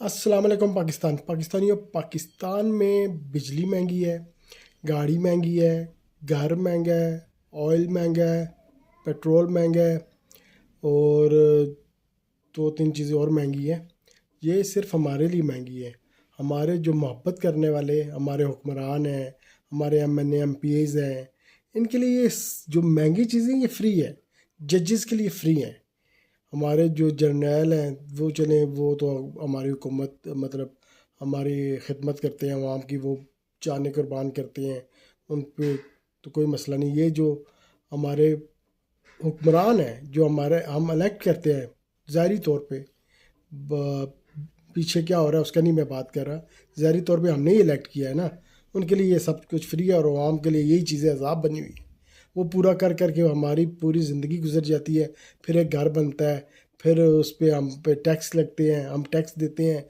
السلام علیکم پاکستانیوں، پاکستان میں بجلی مہنگی ہے، گاڑی مہنگی ہے، گھر مہنگا ہے، آئل مہنگا ہے، پیٹرول مہنگا ہے اور دو تین چیزیں اور مہنگی ہیں۔ یہ صرف ہمارے لیے مہنگی ہے۔ ہمارے جو محبت کرنے والے ہمارے حکمران ہیں، ہمارے ایم پی ایز ہیں، ان کے لیے یہ جو مہنگی چیزیں یہ فری ہے، ججز کے لیے فری ہیں۔ ہمارے جو جرنیل ہیں وہ چلیں، وہ تو ہماری حکومت مطلب ہماری خدمت کرتے ہیں، عوام کی وہ جانیں قربان کرتے ہیں، ان پہ تو کوئی مسئلہ نہیں۔ یہ جو ہمارے حکمران ہیں، جو ہم الیکٹ کرتے ہیں ظاہری طور پہ، پیچھے کیا ہو رہا ہے اس کا نہیں میں بات کر رہا، ظاہری طور پہ ہم نے ہی الیکٹ کیا ہے نا، ان کے لیے یہ سب کچھ فری ہے اور عوام کے لیے یہی چیزیں عذاب بنی ہوئی ہیں۔ وہ پورا کر کر کے ہماری پوری زندگی گزر جاتی ہے، پھر ایک گھر بنتا ہے، پھر اس پہ ہم پہ ٹیکس لگتے ہیں، ہم ٹیکس دیتے ہیں،